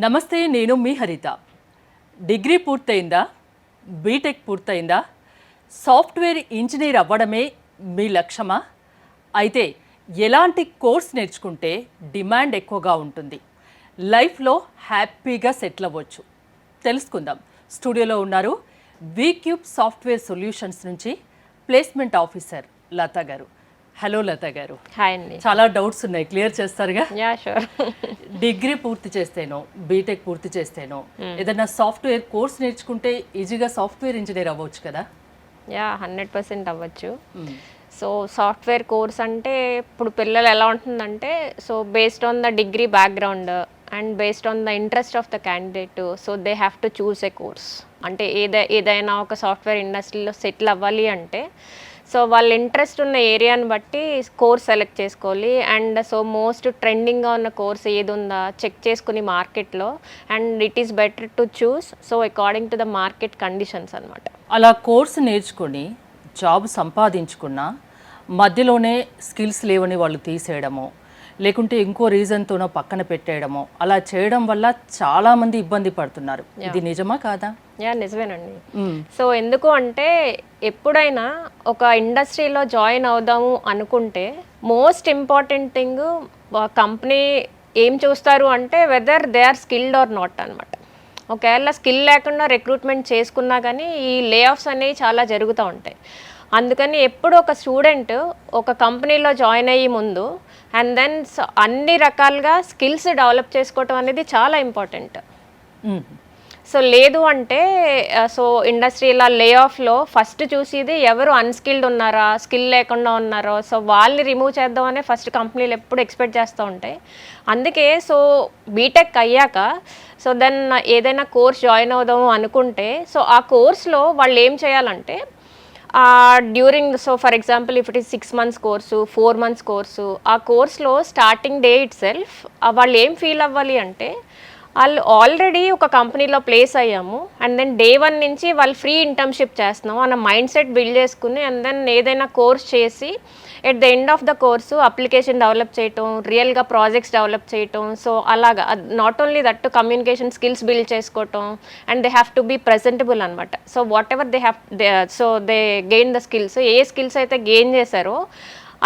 నమస్తే, నేను మీ హరిత. డిగ్రీ పూర్తయిందా? బీటెక్ పూర్తయిందా? సాఫ్ట్వేర్ ఇంజనీర్ అవ్వడమే మీ లక్ష్యమా? అయితే ఎలాంటి కోర్స్ నేర్చుకుంటే డిమాండ్ ఎక్కువగా ఉంటుంది, లైఫ్లో హ్యాపీగా సెటిల్ అవ్వచ్చు? తెలుసుకుందాం. స్టూడియోలో ఉన్నారు vcube సాఫ్ట్వేర్ సొల్యూషన్స్ నుంచి ప్లేస్మెంట్ ఆఫీసర్ లత గారు. హలో లత గారు. హాయ్ అండి. చాలా డౌట్స్ ఉన్నాయి, క్లియర్ చేస్తారుగా? Yeah sure. డిగ్రీ పూర్తి చేస్తేనో బీటెక్ పూర్తి చేస్తేనో ఏదైనా సాఫ్ట్వేర్ కోర్స్ నేర్చుకుంటే ఈజీగా సాఫ్ట్వేర్ ఇంజనీర్ అవ్వచ్చు కదా? యా 100% అవ్వచ్చు. సో సాఫ్ట్వేర్ కోర్స్ అంటే ఇప్పుడు పిల్లలు ఎలా ఉంటుందంటే, so based on the degree background and based on the interest of the candidate, so they have to choose A course. అంటే ఏదైనా ఒక సాఫ్ట్వేర్ ఇండస్ట్రీలో సెటిల్ అవ్వాలి అంటే సో వాళ్ళ ఇంట్రెస్ట్ ఉన్న ఏరియాని బట్టి కోర్స్ సెలెక్ట్ చేసుకోవాలి. అండ్ సో మోస్ట్ ట్రెండింగ్గా ఉన్న కోర్స్ ఏది ఉందా చెక్ చేసుకుని మార్కెట్లో, and it is better to choose so according to the market conditions అనమాట. అలా కోర్స్ నేర్చుకొని జాబ్ సంపాదించుకున్నా మధ్యలోనే స్కిల్స్ లేవని వాళ్ళు తీసేయడమో, లేకుంటే ఇంకో రీజన్తోనో పక్కన పెట్టేయడమో, అలా చేయడం వల్ల చాలామంది ఇబ్బంది పడుతున్నారు. ఇది నిజమా కాదా? యా నిజమేనండి. సో ఎందుకు అంటే ఎప్పుడైనా ఒక ఇండస్ట్రీలో జాయిన్ అవుదాము అనుకుంటే మోస్ట్ ఇంపార్టెంట్ థింగ్ కంపెనీ ఏం చూస్తారు అంటే whether they are skilled or not అనమాట. ఒకవేళ స్కిల్ లేకుండా రిక్రూట్మెంట్ చేసుకున్నా కానీ ఈ లే ఆఫ్స్ అనేవి చాలా జరుగుతూ ఉంటాయి. అందుకని ఎప్పుడు ఒక స్టూడెంట్ ఒక కంపెనీలో జాయిన్ అయ్యే ముందు అండ్ దెన్ అన్ని రకాలుగా స్కిల్స్ డెవలప్ చేసుకోవటం అనేది చాలా ఇంపార్టెంట్. సో లేదు అంటే సో ఇండస్ట్రీలో లే ఆఫ్లో ఫస్ట్ చూసేది ఎవరు అన్స్కిల్డ్ ఉన్నారా, స్కిల్ లేకుండా ఉన్నారో, సో వాళ్ళని రిమూవ్ చేద్దామనే ఫస్ట్ కంపెనీలు ఎప్పుడు ఎక్స్పెక్ట్ చేస్తూ ఉంటాయి. అందుకే సో బీటెక్ అయ్యాక సో దెన్ ఏదైనా కోర్స్ జాయిన్ అవుదాము అనుకుంటే సో ఆ కోర్స్లో వాళ్ళు ఏం చేయాలంటే during so for example if it is 6 months course, 4 months course, ఆ కోర్స్లో స్టార్టింగ్ డే ఇట్ సెల్ఫ్ వాళ్ళు ఏం ఫీల్ అవ్వాలి అంటే వాళ్ళు ఆల్రెడీ ఒక కంపెనీలో ప్లేస్ అయ్యాము అండ్ దెన్ డే 1 నుంచి వాళ్ళు ఫ్రీ ఇంటర్న్షిప్ చేస్తున్నాము అన్న మైండ్ సెట్ బిల్డ్ చేసుకుని అండ్ దెన్ ఏదైనా కోర్స్ చేసి at the end of the course application develop చేయటం, రియల్గా ప్రాజెక్ట్స్ డెవలప్ చేయటం, సో అలాగా not only that communication skills build చేసుకోవటం and they have to be presentable అనమాట. So what they gain the skills, ఏ skills అయితే gain చేశారో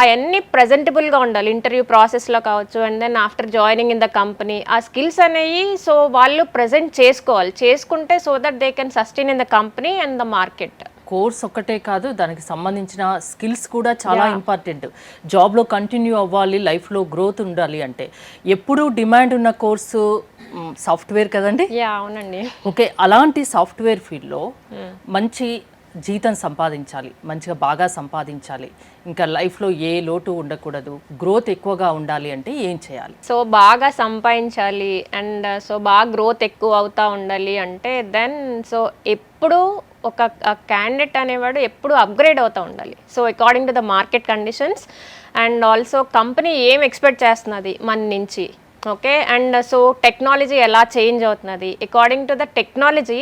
అవన్నీ ప్రజెంటబుల్గా ఉండాలి ఇంటర్వ్యూ ప్రాసెస్లో కావచ్చు and then after joining in the company ఆ స్కిల్స్ అనేవి సో వాళ్ళు ప్రజెంట్ చేసుకోవాలి. చేసుకుంటే so that they can sustain in the company and the market. Course ఒక్కటే కాదు, దానికి సంబంధించిన స్కిల్స్ కూడా చాలా ఇంపార్టెంట్. జాబ్లో కంటిన్యూ అవ్వాలి, లైఫ్లో గ్రోత్ ఉండాలి అంటే ఎప్పుడూ డిమాండ్ ఉన్న కోర్సు సాఫ్ట్వేర్ కదండి? యా అవునండి. ఓకే, అలాంటి సాఫ్ట్వేర్ ఫీల్డ్లో మంచి జీతం సంపాదించాలి, మంచిగా బాగా సంపాదించాలి, ఇంకా లైఫ్లో ఏ లోటు ఉండకూడదు, గ్రోత్ ఎక్కువగా ఉండాలి అంటే ఏం చేయాలి? సో బాగా సంపాదించాలి అండ్ సో బాగా గ్రోత్ ఎక్కువ అవుతూ ఉండాలి అంటే దెన్ సో ఎప్పుడు ఒక క్యాండిడేట్ అనేవాడు ఎప్పుడు అప్గ్రేడ్ అవుతూ ఉండాలి. So according to the market conditions and also company ఏం ఎక్స్పెక్ట్ చేస్తున్నది మన నుంచి, ఓకే, అండ్ సో టెక్నాలజీ ఎలా చేంజ్ అవుతున్నది, అకార్డింగ్ టు ద టెక్నాలజీ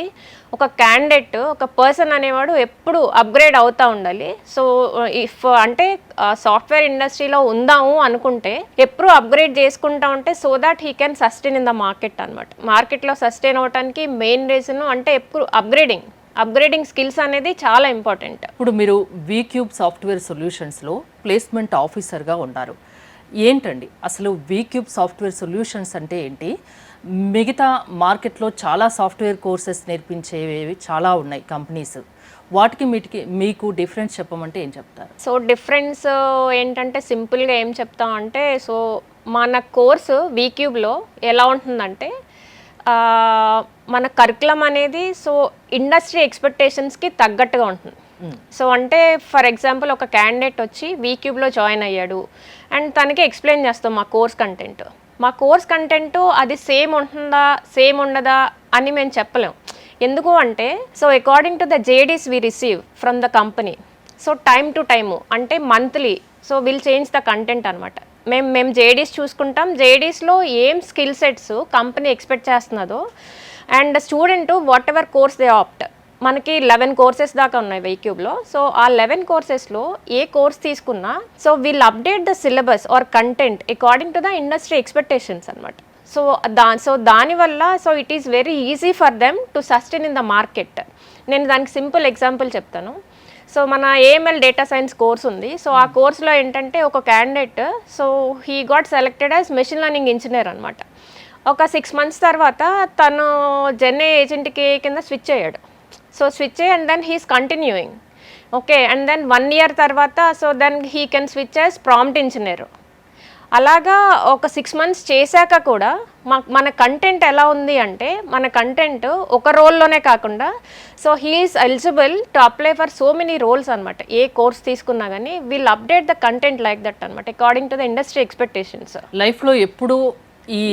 ఒక క్యాండిడేట్ ఒక పర్సన్ అనేవాడు ఎప్పుడు అప్గ్రేడ్ అవుతూ ఉండాలి. సో ఇఫ్ అంటే సాఫ్ట్వేర్ ఇండస్ట్రీలో ఉందాము అనుకుంటే ఎప్పుడు అప్గ్రేడ్ చేసుకుంటా ఉంటే so that he can sustain in the market అనమాట. మార్కెట్లో సస్టైన్ అవడానికి మెయిన్ రీజన్ అంటే ఎప్పుడు అప్గ్రేడింగ్ స్కిల్స్ అనేది చాలా ఇంపార్టెంట్. ఇప్పుడు మీరు vcube సాఫ్ట్వేర్ సొల్యూషన్స్లో ప్లేస్మెంట్ ఆఫీసర్గా ఉన్నారు. ఏంటండి అసలు vcube సాఫ్ట్వేర్ సొల్యూషన్స్ అంటే ఏంటి? మిగతా మార్కెట్లో చాలా సాఫ్ట్వేర్ కోర్సెస్ నేర్పించేవి చాలా ఉన్నాయి కంపెనీస్, వాటికి మీకు డిఫరెన్స్ చెప్పమంటే ఏం చెప్తారు? సో డిఫరెన్స్ ఏంటంటే సింపుల్గా ఏం చెప్తాం అంటే సో మన కోర్సు vcubeలో ఎలా ఉంటుందంటే మన కరికులం అనేది సో ఇండస్ట్రీ ఎక్స్పెక్టేషన్స్కి తగ్గట్టుగా ఉంటుంది. సో అంటే ఫర్ ఎగ్జాంపుల్ ఒక క్యాండిడేట్ వచ్చి vcubeలో జాయిన్ అయ్యాడు అండ్ తనకి ఎక్స్ప్లెయిన్ చేస్తాం మా కోర్స్ కంటెంట్ అది సేమ్ ఉంటుందా సేమ్ ఉండదా అని మేము చెప్పలేం. ఎందుకు అంటే so according to the JDs we receive from the company, so time to time అంటే monthly so will change the content అనమాట. మేము JDs చూసుకుంటాం, JDsలో ఏం స్కిల్ సెట్స్ కంపెనీ ఎక్స్పెక్ట్ చేస్తున్నదో and student what course they opt, మనకి 11 courses దాకా ఉన్నాయి vcubeలో. సో ఆ 11 కోర్సెస్లో ఏ కోర్స్ తీసుకున్నా so will update the syllabus or content according to the industry expectations అనమాట. సో దానివల్ల so it is very easy for them to sustain in the market. నేను దానికి సింపుల్ ఎగ్జాంపుల్ చెప్తాను. సో మన ఏఎంఎల్ డేటా సైన్స్ కోర్స్ ఉంది. So ఆ కోర్స్లో ఏంటంటే ఒక candidate so he got selected as machine learning engineer అనమాట. ఒక 6 months తర్వాత తను జెన్ఏ ఏజెంట్కి కింద స్విచ్ అయ్యాడు. సో స్విచ్ అయ్యి and then he's continuing. Okay, and then 1 year తర్వాత so then he can switch as prompt engineer. అలాగా ఒక 6 months చేశాక కూడా మన కంటెంట్ ఎలా ఉంది అంటే మన కంటెంట్ ఒక రోల్లోనే కాకుండా so he's eligible to apply for so many roles అనమాట. ఏ కోర్స్ తీసుకున్నా కానీ we'll update the content like that అనమాట according to the industry expectations. లైఫ్లో ఎప్పుడు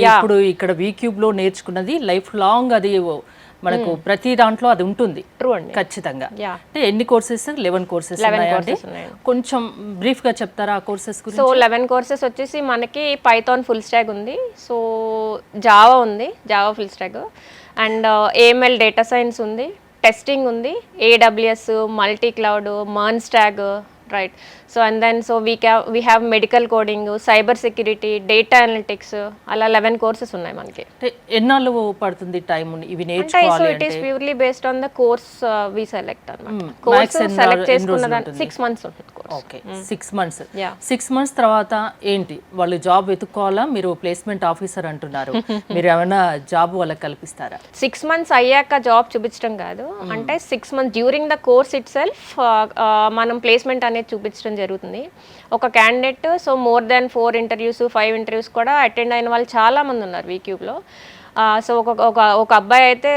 ఇప్పుడు ఇక్కడ vcube-లో నేర్చుకున్నది లైఫ్ లాంగ్ అది మనకు ప్రతి దాంట్లో అది ఉంటుంది. ట్రూ అండి, ఖచ్చితంగా. అంటే ఎన్ని కోర్సెస్? 11 కోర్సెస్ కొంచెం బ్రీఫ్ గా చెప్తారా ఆ కోర్సెస్ గురించి? సో 11 కోర్సెస్ వచ్చేసి మనకి పైథాన్ ఫుల్ స్టాక్ ఉంది, సో జావా ఉంది, Java full stack, and A M L data science ఉంది, టెస్టింగ్ ఉంది, A W S, multi cloud, MERN stack, right. So and then so we have medical coding, cyber security, data analytics, అలా 11 courses ఉన్నాయి మనకి. ఎన్నాళ్ళు పడుతుంది time ఇవి నేర్చుకోవాలి? So it is purely based on the course we select అన్నమాట. Course select చేసుకున్న దాన్ని 6 months ఉంటుంది కోర్స్. Okay, 6 months. 6 months తర్వాత ఏంటి? వాళ్ళు జాబ్ వెతుక్కోవాలా? మీరు ప్లేస్మెంట్ ఆఫీసర్ అంటున్నారు, మీరు ఏమైనా జాబ్ వాళ్ళకి కల్పిస్తారా? 6 months అయ్యాక జాబ్ చూపించడం కాదు, అంటే 6 months during the course it self మనం ప్లేస్మెంట్ అనేది చూపించడం జరుగుతుంది. ఒక candidate so more than 4 interviews 5 interviews కూడా అటెండ్ అయిన వాళ్ళు చాలామంది ఉన్నారు vcube-లో. సో ఒక అబ్బాయి అయితే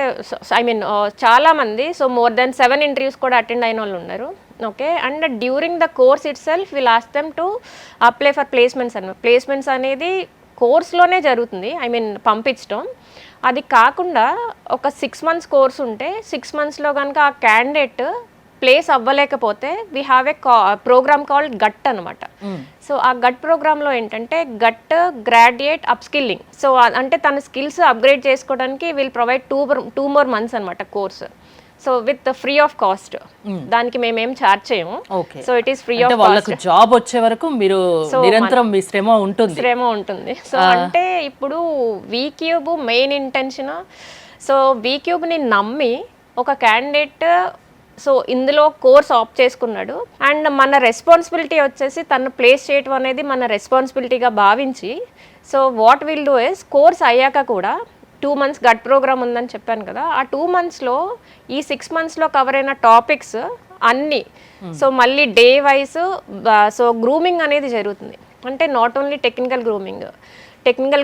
ఐ మీన్ చాలామంది సో మోర్ దాన్ 7 interviews కూడా అటెండ్ అయిన వాళ్ళు ఉన్నారు. Okay, and during the course it self will ask them to apply for placements అన్నమాట. ప్లేస్మెంట్స్ అనేది కోర్స్లోనే జరుగుతుంది, ఐ మీన్ పంపించడం. అది కాకుండా ఒక 6 months కోర్స్ ఉంటే 6 monthsలో కనుక ఆ క్యాండిడేట్ ప్లేస్ అవ్వలేకపోతే we have a program called GUT అనమాట. సో ఆ గట్ ప్రోగ్రాంలో ఏంటంటే గట్ గ్రాడ్యుయేట్ అప్స్కిల్లింగ్. సో అంటే తన స్కిల్స్ అప్గ్రేడ్ చేసుకోవడానికి విల్ ప్రొవైడ్ 2 more months అనమాట course. So with free of cost, దానికి మేమేం ఛార్జ్ చేయము. So it is free of cost. Job వచ్చే వరకు మీరు నిరంతరం మీ శ్రమ ఉంటుంది. సో అంటే ఇప్పుడు vcube మెయిన్ ఇంటెన్షన్, సో vcube-ని నమ్మి ఒక క్యాండిడేట్ సో ఇందులో కోర్స్ ఆప్ట్ చేసుకున్నాడు, అండ్ మన రెస్పాన్సిబిలిటీ వచ్చేసి తను ప్లేస్ చేయటం అనేది మన రెస్పాన్సిబిలిటీగా భావించి so what will do is course అయ్యాక కూడా 2 months గట్ ప్రోగ్రామ్ ఉందని చెప్పాను కదా, ఆ 2 monthsలో ఈ 6 monthsలో కవర్ అయిన టాపిక్స్ అన్నీ సో మళ్ళీ డే వైజ్ సో గ్రూమింగ్ అనేది జరుగుతుంది. అంటే నాట్ ఓన్లీ టెక్నికల్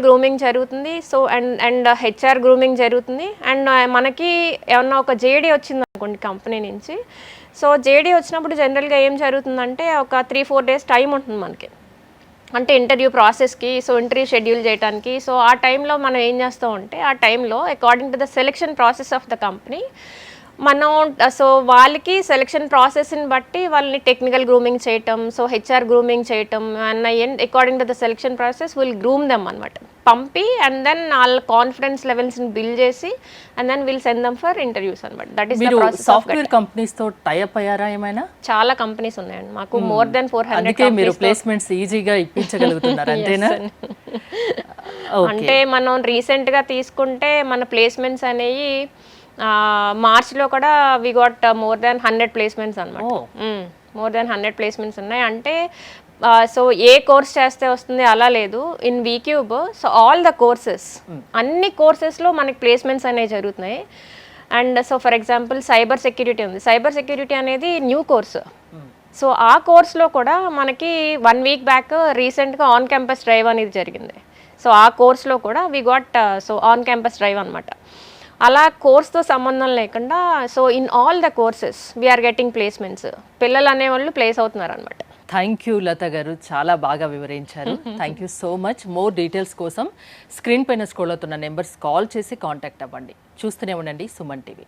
గ్రూమింగ్ జరుగుతుంది, సో అండ్ హెచ్ఆర్ గ్రూమింగ్ జరుగుతుంది. అండ్ మనకి ఏమన్నా ఒక జేడీ వచ్చింది అనుకోండి కంపెనీ నుంచి, సో జేడీ వచ్చినప్పుడు జనరల్గా ఏం జరుగుతుందంటే ఒక 3-4 days టైం ఉంటుంది మనకి, అంటే ఇంటర్వ్యూ ప్రాసెస్కి, సో ఇంటర్వ్యూ షెడ్యూల్ చేయడానికి. సో ఆ టైంలో మనం ఏం చేస్తామంటే ఆ టైంలో according to the selection process of the company మనం సో వాళ్ళకి సెలెక్షన్ ప్రాసెస్ని బట్టి వాళ్ళని టెక్నికల్ గ్రూమింగ్ చేయటం, సో హెచ్ఆర్ గ్రూమింగ్ చేయటం, and according to the selection process will groom them అనమాట. పంపి అండ్ దెన్ వాళ్ళ కాన్ఫిడెన్స్ లెవెల్స్ని బిల్డ్ చేసి and then will send them for interviews అనమాట. That is the process. Software companies తో tie up అయ్యారా ఏమైనా? చాలా కంపెనీస్ ఉన్నాయండి మాకు, మోర్ దెన్ 400. మీరు ప్లేస్మెంట్స్ ఈజీగా ఇప్పించగలుగుతున్నారు అంతేనా? అంటే మనం రీసెంట్గా తీసుకుంటే మన ప్లేస్మెంట్స్ అనేవి మార్చ్లో కూడా we got more than 100 placements అనమాట. మోర్ దాన్ 100 ప్లేస్మెంట్స్ ఉన్నాయి. అంటే సో ఏ కోర్స్ చేస్తే వస్తుంది అలా లేదు. In vcube so all the courses, అన్ని కోర్సెస్లో మనకి ప్లేస్మెంట్స్ అనేవి జరుగుతున్నాయి. And so for example cyber security ఉంది. సైబర్ సెక్యూరిటీ అనేది న్యూ కోర్సు. సో ఆ కోర్స్లో కూడా మనకి 1 week బ్యాక్ రీసెంట్గా ఆన్ క్యాంపస్ డ్రైవ్ అనేది జరిగింది. సో ఆ కోర్స్లో కూడా we got so on campus drive అనమాట. అలా కోర్స్తో సంబంధం లేకుండా so in all the courses we are getting placements. పిల్లలు అనేవాళ్ళు ప్లేస్ అవుతున్నారు అనమాట. థ్యాంక్ యూ లత గారు, చాలా బాగా వివరించారు. Thank you so much. More details కోసం స్క్రీన్ పైన స్క్రోల్ అవుతున్న నెంబర్స్ కాల్ చేసి కాంటాక్ట్ అవ్వండి. చూస్తూనే ఉండండి సుమన్ టీవీ.